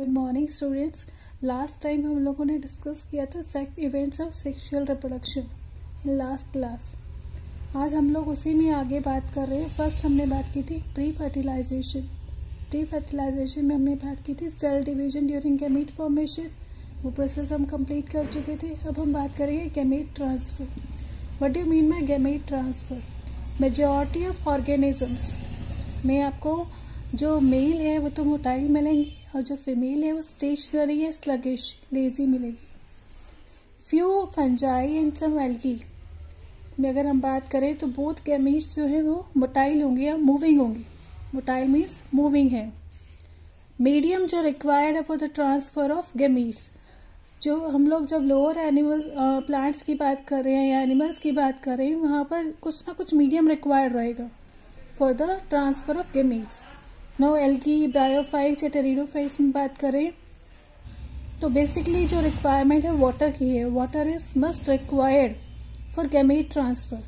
Good morning students. Last time हम लोगों ने डिस्कस किया था events of sexual reproduction in last class. आज हम लोग उसी में आगे बात कर रहे हैं। फर्स्ट हमने बात की थी प्री फर्टिलाइजेशन। प्री फर्टिलाइजेशन में हमने बात की थी cell division during gamete formation. वो प्रोसेस हम कंप्लीट कर चुके थे। अब हम बात करेंगे gamete transfer. What do you mean by gamete transfer? Majority of organisms में आपको जो मेल है वो तो मोटाइल मिलेंगी और जो फीमेल है वो स्टेशनरी है, स्लगिश, लेजी मिलेगी। Few fungi and some algae में अगर हम बात करें तो बोथ गैमीट्स जो है वो मोटाइल होंगे या मूविंग होंगी। मोटाइल मीन्स मूविंग है। मीडियम जो रिक्वायर्ड है for the transfer of gametes, जो हम लोग जब लोअर एनिमल्स प्लांट्स की बात कर रहे हैं या एनिमल्स की बात कर रहे हैं वहां पर कुछ ना कुछ मीडियम रिक्वायर्ड रहेगा for the transfer of gametes. No algae, bryophytes या टेरिडोफाइट्स में बात करें तो बेसिकली जो रिक्वायरमेंट है वाटर की है। Water is must required for gamete transfer.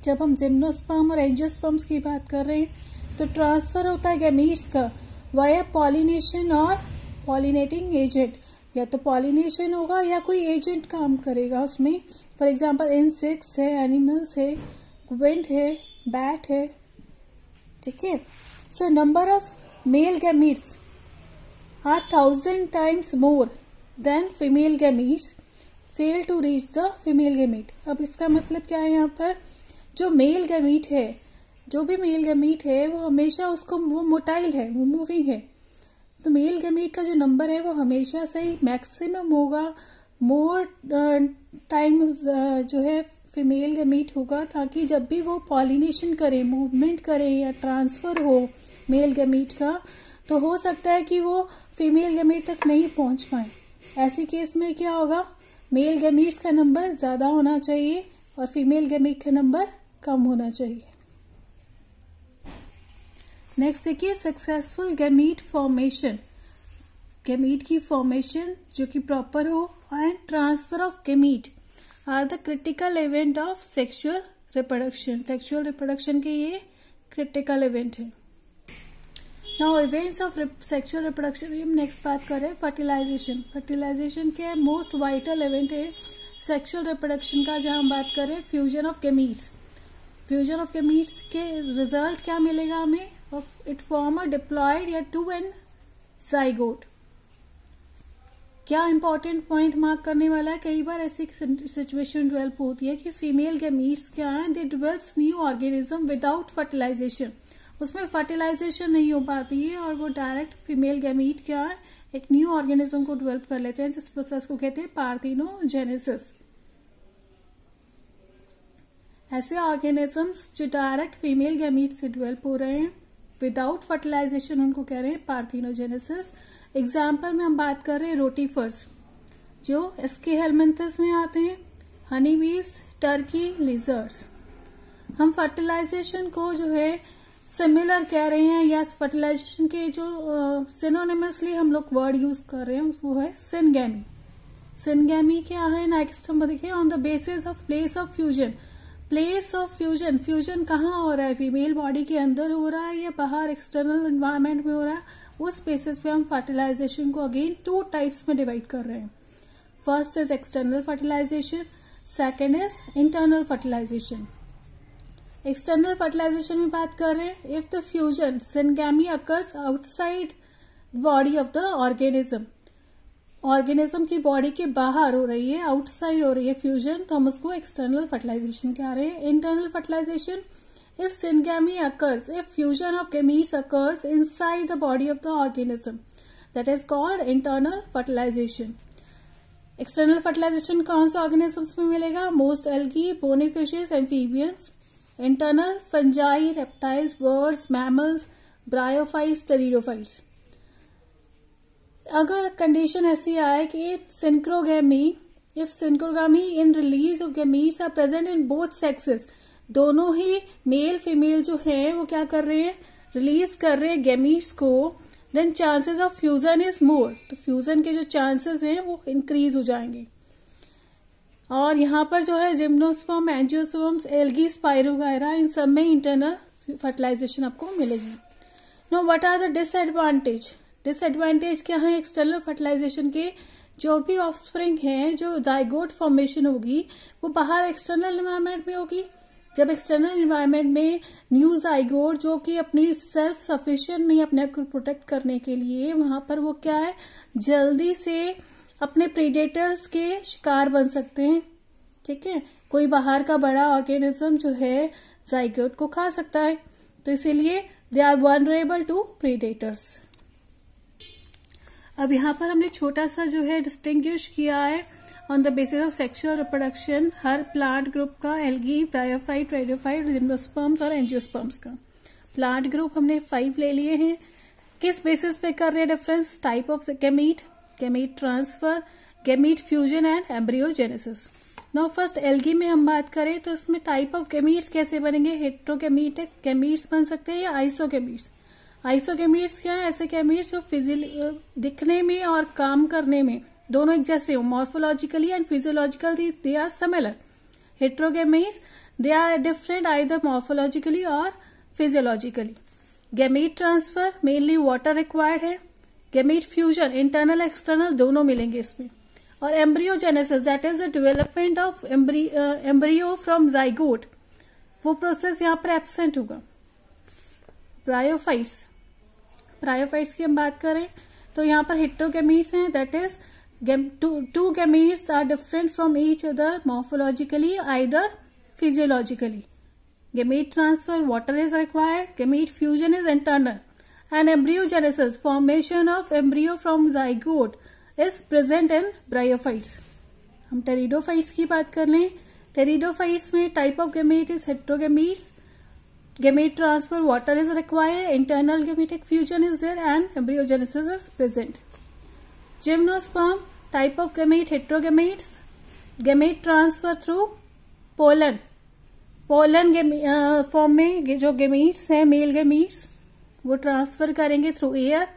जब हम जिम्नोस्पर्म और एंजियोस्पर्म्स की बात कर रहे हैं तो ट्रांसफर होता है गैमीट्स का वाया पॉलिनेशन और पॉलिनेटिंग एजेंट। या तो पॉलिनेशन होगा या कोई एजेंट काम करेगा उसमें। फॉर एग्जाम्पल इंसेक्ट्स है, एनिमल्स है, विंड है, बैट है। ठीक है। So number of male gametes are 1000 times more than female gametes fail to reach the female gamete। अब इसका मतलब क्या है यहाँ पर? जो मेल गैमीट है, जो भी मेल गैमीट है वो हमेशा उसको वो मोटाइल है, वो मूविंग है। तो मेल गैमीट का जो नंबर है वो हमेशा से ही मैक्सिमम होगा। मोर टाइम जो है फीमेल गैमीट होगा ताकि जब भी वो पॉलिनेशन करे, मूवमेंट करे या ट्रांसफर हो मेल गैमीट का तो हो सकता है कि वो फीमेल गैमीट तक नहीं पहुंच पाए। ऐसी केस में क्या होगा? मेल गैमीट्स का नंबर ज्यादा होना चाहिए और फीमेल गैमीट का नंबर कम होना चाहिए। नेक्स्ट देखिए सक्सेसफुल गैमीट फॉर्मेशन। गैमीट की फॉर्मेशन जो कि प्रॉपर हो and transfer of gamete are the critical event of sexual reproduction. Sexual reproduction के ये क्रिटिकल इवेंट है। Now events of sexual reproduction हम नेक्स्ट बात कर रहे हैं फर्टिलाइजेशन। फर्टिलाइजेशन के मोस्ट वाइटल इवेंट है सेक्सुअल रिप्रोडक्शन का, जहां हम बात कर रहे हैं fusion of gametes. Fusion of gametes के रिजल्ट क्या मिलेगा हमें? इट फॉर्म अ डिप्लॉयड या टू एंड जाइगोट। क्या इंपॉर्टेंट पॉइंट मार्क करने वाला है? कई बार ऐसी सिचुएशन डेवलप होती है कि फीमेल गैमीट्स क्या है, they develops new organism without fertilization. उसमें फर्टिलाइजेशन नहीं हो पाती है और वो डायरेक्ट फीमेल गैमीट क्या है, एक न्यू ऑर्गेनिज्म को डेवलप कर लेते हैं, जिस प्रोसेस को कहते हैं पार्थिनोजेनेसिस। ऐसे ऑर्गेनिजम्स जो डायरेक्ट फीमेल गैमीट से डेवलप हो रहे हैं विदाउट फर्टिलाइजेशन उनको कह रहे हैं पार्थिनोजेनेसिस। एग्जाम्पल में हम बात कर रहे हैं रोटीफर्स जो एस्के हेलमिंथस में आते हैं, हनी बीज, टर्की, लिजर्ड्स। हम फर्टिलाइजेशन को जो है सिमिलर कह रहे हैं या फर्टिलाइजेशन के जो सिनोनिमसली हम लोग वर्ड यूज कर रहे हैं वो है सिनगैमी। सिनगैमी क्या है? नेक्स्ट हम देखिए on the basis of place of fusion. Place of fusion, fusion कहाँ हो रहा है? फीमेल बॉडी के अंदर हो रहा है या बाहर एक्सटर्नल एनवायरमेंट में हो रहा है? उस बेसिस पे हम फर्टिलाइजेशन को अगेन टू टाइप्स में डिवाइड कर रहे हैं। First is external fertilization, second is internal fertilization. External fertilization में बात कर रहे हैं if the fusion syngamy occurs outside body of the organism. Organism की बॉडी के बाहर हो रही है, आउटसाइड हो रही है फ्यूजन, तो हम उसको एक्सटर्नल फर्टिलाइजेशन कह रहे हैं। Internal fertilization if syngamy occurs, if fusion of gametes occurs inside the body of the organism, that is called internal fertilization। external fertilization कौन से organisms में मिलेगा? most algae, bony fishes, amphibians। internal fungi, reptiles, birds, mammals, bryophytes, pteridophytes। अगर condition ऐसी आए कि synchrogamy, if synchrogamy in release of gametes are present in both sexes, दोनों ही male female जो है वो क्या कर रहे हैं? रिलीज कर रहे हैं गैमीट्स को, then chances of fusion is more. तो फ्यूजन के जो चांसेस हैं वो इंक्रीज हो जाएंगे। और यहाँ पर जो है जिम्नोस्पर्म, एंजियोस्पर्म्स, एल्गी, स्पाइरोगायरा, इन सब में इंटरनल फर्टिलाइजेशन आपको मिलेगी। Know what are the disadvantage? Disadvantage क्या है एक्सटर्नल फर्टिलाइजेशन के? जो भी ऑफस्प्रिंग है, जो जाइगोट फॉर्मेशन होगी वो बाहर एक्सटर्नल एनवायरनमेंट में होगी। जब एक्सटर्नल एनवायरनमेंट में न्यू जाइगोट जो कि अपनी सेल्फ सफिशिएंट नहीं अपने आप को प्रोटेक्ट करने के लिए, वहां पर वो क्या है जल्दी से अपने प्रीडेटर्स के शिकार बन सकते हैं। ठीक है, कोई बाहर का बड़ा ऑर्गेनिज्म जो है जाइगोट को खा सकता है, तो इसीलिए they are vulnerable to predators. अब यहाँ पर हमने छोटा सा जो है डिस्टिंग्विश किया है on the basis of sexual reproduction her plant group का, एल्गी, ब्रायोफाइट, रेडियोफाइट, जिम्नोस्पर्म्स और एंजियोस्पर्म्स का। प्लांट ग्रुप हमने 5 ले लिए हैं। किस बेसिस पे कर रहे हैं difference? Type of gamete, gamete transfer, gamete fusion and embryogenesis. Now first algae में हम बात करें तो इसमें टाइप ऑफ गैमीट्स कैसे बनेंगे? हेट्रोगैमीटिक गैमीट्स बन सकते हैं या आइसोगैमीट्स। आइसोगैमीट्स क्या है? ऐसे गैमीट्स जो दिखने में और काम करने में दोनों एक जैसे हो, morphologically and physiologically they are similar. Heterogametes they are different either morphologically और physiologically. Gamete transfer mainly water required है। गैमीट फ्यूजन इंटरनल एक्सटर्नल दोनों मिलेंगे इसमें। और embryogenesis that is the development of embryo from zygote, वो process यहाँ पर absent होगा। ब्रायोफाइट्स की हम बात करें तो यहाँ पर हेट्रोगैमीट्स हैं, that is two gametes are different from each other morphologically either physiologically. Gamete transfer water is required, gamete fusion is internal and embryogenesis formation of embryo from zygote is present in bryophytes. हम pteridophytes की बात कर लें। Pteridophytes में type of gamete is heterogametes, gamete transfer water is required, internal gametic fusion is there and embryogenesis is present. Gymnosperm type of gamete heterogametes, gamete transfer through pollen form में जो gametes हैं mail gametes वो transfer करेंगे through air.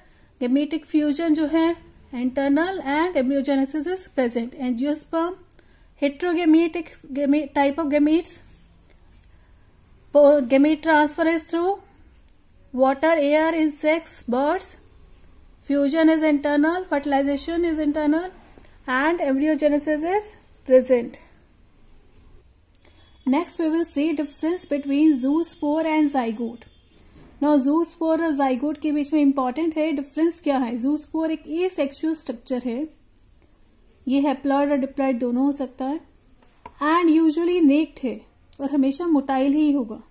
gametic fusion जो है internal and embryogenesis is present. Angiosperm heterogametic type of gametes, gamete transfer is through water, air, insects, birds. Fusion is internal, fertilization is internal, and embryogenesis is present. Next, we will see difference between zoospore and zygote. Now, zoospore और zygote के बीच में important है difference क्या है? zoospore एक asexual structure है, ये haploid और diploid दोनों हो सकता है, and usually naked है और हमेशा मोटाइल ही होगा।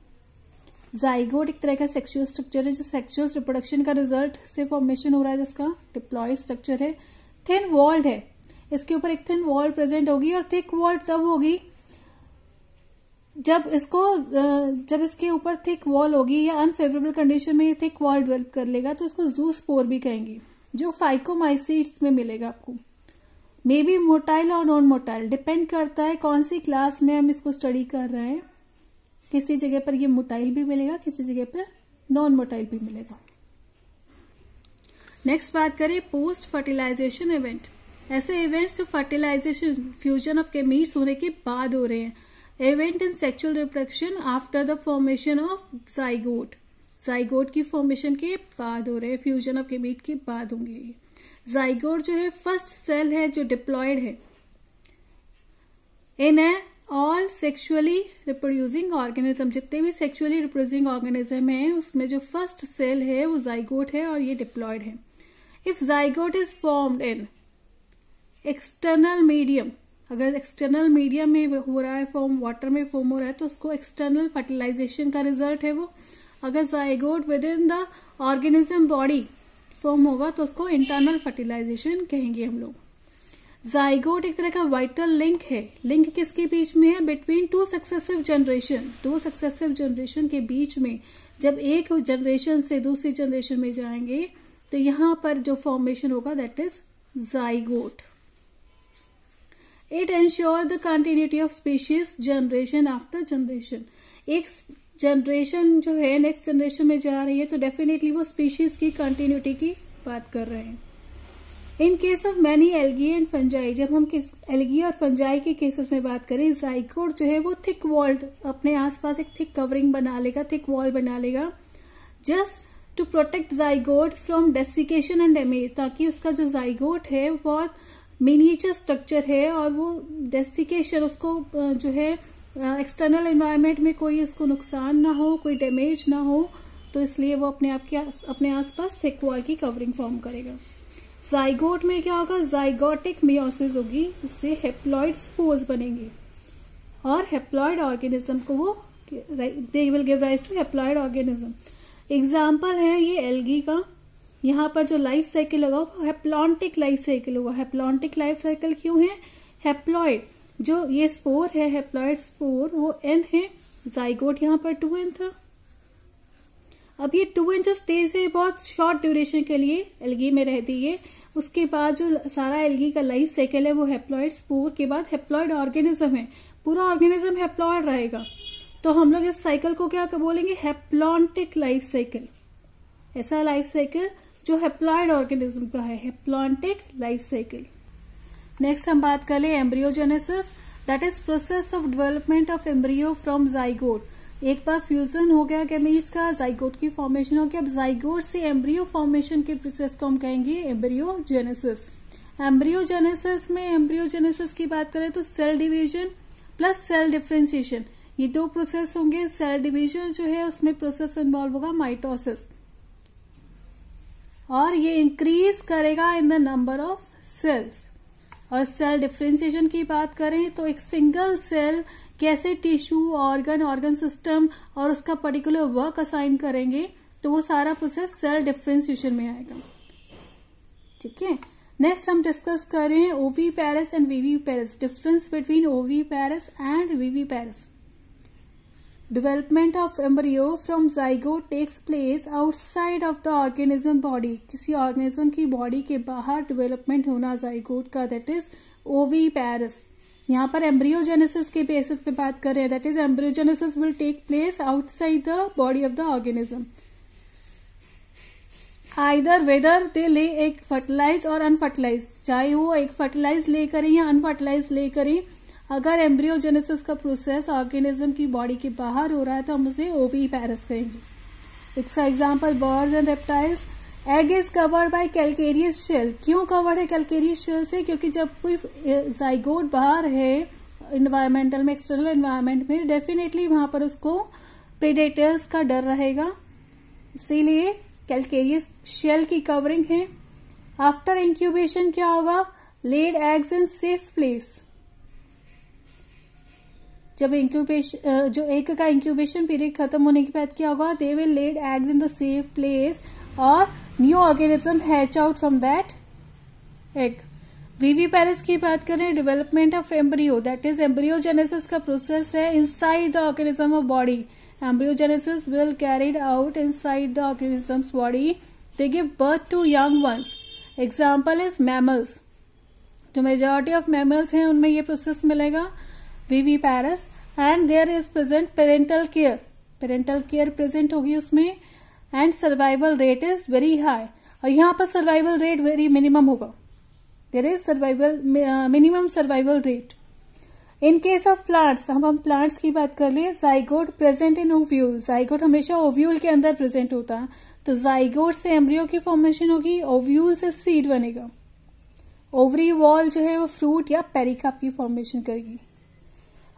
जाइगोट एक तरह का सेक्सुअल स्ट्रक्चर है जो सेक्सुअल रिप्रोडक्शन का रिजल्ट से फॉर्मेशन हो रहा है, जिसका डिप्लॉयड स्ट्रक्चर है, थिन वॉल्ड है, इसके ऊपर एक थिन वॉल प्रेजेंट होगी और थिक वॉल्ड तब होगी जब इसके ऊपर थिक वॉल होगी या अनफेवरेबल कंडीशन में ये थिक वॉल डेवलप कर लेगा तो इसको जूस्पोर भी कहेंगे, जो फाइकोमाइसीट्स में मिलेगा आपको। मे बी मोटाइल और नॉन मोटाइल, डिपेंड करता है कौन सी क्लास में हम इसको स्टडी कर रहे हैं। किसी जगह पर ये मोटाइल भी मिलेगा, किसी जगह पर नॉन मोटाइल भी मिलेगा। नेक्स्ट बात करें पोस्ट फर्टिलाइजेशन इवेंट। ऐसे इवेंट्स जो फर्टिलाइजेशन फ्यूजन ऑफ गैमीट्स होने के बाद हो रहे हैं। Event in sexual reproduction after the formation of zygote, zygote की फॉर्मेशन के बाद हो रहे हैं, फ्यूजन ऑफ गैमीट के बाद होंगे। जाइगोट जो है फर्स्ट सेल है जो डिप्लॉयड है इन ए ऑल सेक्सुअली रिप्रोड्यूसिंग ऑर्गेनिज्म। जितने भी सेक्सुअली रिप्रोड्यूसिंग ऑर्गेनिज्म है उसमें जो फर्स्ट सेल है वो जाइगोट है और ये डिप्लॉयड है। If zygote is formed in external medium, अगर एक्सटर्नल मीडियम में हो रहा है फॉर्म, वाटर में फॉर्म हो रहा है तो उसको एक्सटर्नल फर्टिलाइजेशन का रिजल्ट है वो। अगर zygote with in the organism body form होगा तो उसको इंटरनल फर्टिलाइजेशन कहेंगे हम लोग। जाइगोट एक तरह का वाइटल लिंक है। लिंक किसके बीच में है? बिटवीन टू सक्सेसिव जनरेशन, दो सक्सेसिव जनरेशन के बीच में जब एक जनरेशन से दूसरी जनरेशन में जाएंगे तो यहां पर जो फॉर्मेशन होगा that is zygote. It ensure the continuity of species generation after generation. एक जनरेशन जो है नेक्स्ट जनरेशन में जा रही है तो डेफिनेटली वो स्पीशीज की कंटिन्यूटी की बात कर रहे हैं। In case of many algae and fungi, जब हम एल्गी और फंजाई के केसेस में बात करें, जाइगोट जो है वो थिक वॉल्ड अपने आसपास एक थिक कवरिंग बना लेगा, थिक वॉल बना लेगा, just to protect zygote from desiccation and damage, ताकि उसका जो जाइगोट है वो बहुत मिनिएचर स्ट्रक्चर है और वो डेसिकेशन उसको जो है एक्सटर्नल एनवायरनमेंट में कोई उसको नुकसान ना हो, कोई डैमेज ना हो, तो इसलिए वो अपने आसपास थिक वॉल की कवरिंग फॉर्म करेगा। जाइगोट में क्या होगा, जाइगोटिक मियोसिस होगी जिससे हेप्लॉइड स्पोर्स बनेंगे और हेप्लॉइड ऑर्गेनिज्म को वो they will give rise to haploid organism. Example है ये एल्गी का, यहाँ पर जो लाइफ साइकिल होगा वो हेप्लॉन्टिक लाइफ साइकिल होगा। हेप्लॉन्टिक लाइफ साइकिल क्यों है, हेप्लॉइड जो ये स्पोर है, हेप्लॉइड स्पोर वो एन है, जाइगोट यहाँ पर 2n था। अब ये 2n जो स्टेज है बहुत शॉर्ट ड्यूरेशन के लिए एल्गी में रहती है, उसके बाद जो सारा एल्गी का लाइफ साइकिल है वो हेप्लॉइड स्पोर के बाद हेप्लॉइड ऑर्गेनिज्म है, पूरा ऑर्गेनिज्म हेप्लॉइड रहेगा। तो हम लोग इस साइकिल को क्या बोलेंगे, हेप्लॉन्टिक लाइफ साइकिल। ऐसा लाइफ साइकिल जो हेप्लॉइड ऑर्गेनिज्म का है, हेप्लॉन्टिक लाइफ साइकिल। नेक्स्ट हम बात कर ले embryogenesis, that is process of development of embryo from zygote. एक बार फ्यूजन हो गया गैमीट्स का, जाइगोट की फॉर्मेशन हो गया, अब जाइगोट से एम्ब्रियो फॉर्मेशन के प्रोसेस को हम कहेंगे एम्ब्रियोजेनेसिस। एम्ब्रियोजेनेसिस में एम्ब्रियोजेनेसिस की बात करें तो cell division plus cell differentiation, ये दो प्रोसेस होंगे। सेल डिवीजन जो है उसमें प्रोसेस इन्वॉल्व होगा माइटोसिस, और ये इंक्रीज करेगा in the number of cells. और सेल डिफरेंशिएशन की बात करें तो एक सिंगल सेल कैसे टिश्यू, ऑर्गन सिस्टम और उसका पर्टिकुलर वर्क असाइन करेंगे, तो वो सारा प्रोसेस सेल डिफरेंशिएशन में आएगा। ठीक है, नेक्स्ट हम डिस्कस कर रहे हैं oviparous and viviparous, difference between oviparous and viviparous. Development of embryo from zygote takes place outside of the organism body, किसी ऑर्गेनिज्म की बॉडी के बाहर डेवलपमेंट होना जाइगोट का, दैट इज ओवीपेरस। यहाँ पर एम्ब्रियोजेनेसिस के बेसिस पे बात कर रहे हैं, that is embryogenesis will take place outside the body of the organism, either whether they lay एक फर्टिलाइज और अनफर्टिलाइज, चाहे वो एक फर्टिलाइज ले करें या अनफर्टिलाइज ले करें। अगर एम्ब्रियोजेनेसिस का प्रोसेस ऑर्गेनिज्म की बॉडी के बाहर हो रहा है तो हम उसे ओवीपेरस कहेंगे। इसका example birds and reptiles. Egg is covered by calcareous shell, क्यों कवर्ड है कैलकेरियस शेल से, क्योंकि जब कोई जाइगोट बाहर है इन्वायरमेंटल में, एक्सटर्नल एनवायरमेंट में, डेफिनेटली वहां पर उसको प्रेडेटर्स का डर रहेगा, इसीलिए कैलकेरियस शेल की कवरिंग है। आफ्टर इंक्यूबेशन क्या होगा, laid eggs in safe place. जब इंक्यूबेशन जो एग का इंक्यूबेशन पीरियड खत्म होने के बाद क्या होगा, they will laid eggs in the safe place और new organism hatch out from that egg. Viviparous की बात करें, development of embryo, that is embryogenesis का प्रोसेस है inside the organism of body. Embryogenesis will carried out inside the organism's body. They give birth to young ones. Example is mammals. जो majority of mammals हैं उनमें ये process मिलेगा viviparous, and there is present parental care. Parental care present होगी उसमें, and survival rate is very high. और यहाँ पर survival rate very minimum होगा. There is minimum survival rate. In case of plants, हम प्लांट्स की बात कर ले, zygote present in ovule, zygote हमेशा ओव्यूल के अंदर प्रेजेंट होता है, तो जाइगोट से एम्ब्रियो की फॉर्मेशन होगी, ओव्यूल से सीड बनेगा, ओवरी वॉल जो है वो फ्रूट या पेरिकाप की फॉर्मेशन करेगी।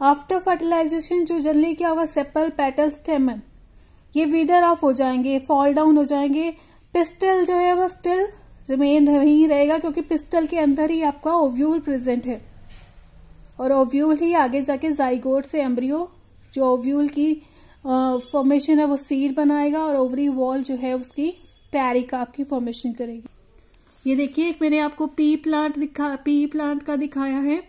आफ्टर फर्टिलाइजेशन जो जनरली क्या होगा, सेपल, पेटल, स्टेमन, ये विदर ऑफ हो जाएंगे, फॉल डाउन हो जाएंगे। पिस्टल जो है वो स्टिल रिमेन ही रहेगा, क्योंकि पिस्टल के अंदर ही आपका ओव्यूल प्रेजेंट है, और ओव्यूल ही आगे जाके जाइगोट से एम्ब्रियो, जो ओव्यूल की फॉर्मेशन है वो सीड बनाएगा, और ओवरी वॉल जो है उसकी पेरिकाप की फॉर्मेशन करेगी। ये देखिए, एक मैंने आपको पी प्लांट का दिखाया है।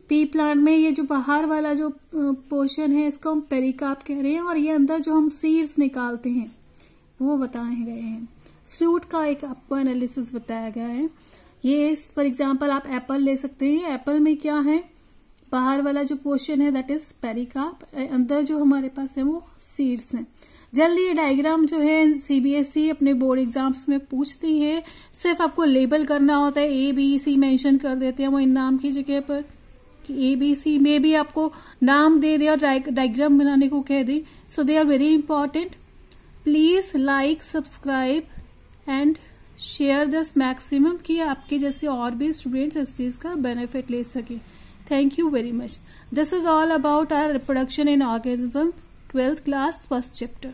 पी प्लांट में ये जो बाहर वाला जो पोर्शन है इसको हम पेरिकाप कह रहे हैं, और ये अंदर जो हम सीड्स निकालते हैं वो बताए गए हैं। फ्रूट का एक आपको एनालिसिस बताया गया है। ये फॉर एग्जाम्पल आप एप्पल ले सकते हैं, एप्पल में क्या है, बाहर वाला जो पोर्शन है दैट इज पेरिकाप, अंदर जो हमारे पास है वो सीड्स हैं। जल्दी ये डायग्राम जो है सीबीएसई अपने बोर्ड एग्जाम्स में पूछती है, सिर्फ आपको लेबल करना होता है, ABC मेंशन कर देते हैं वो इन नाम की जगह पर, कि ABC में भी आपको नाम दे दे और डायग्राम बनाने को कह दे, so they are very important. Please like, subscribe and share this maximum कि आपके जैसे और भी स्टूडेंट्स इस चीज़ का बेनिफिट ले सकें. Thank you very much. This is all about our reproduction in organism 12th class, 1st chapter.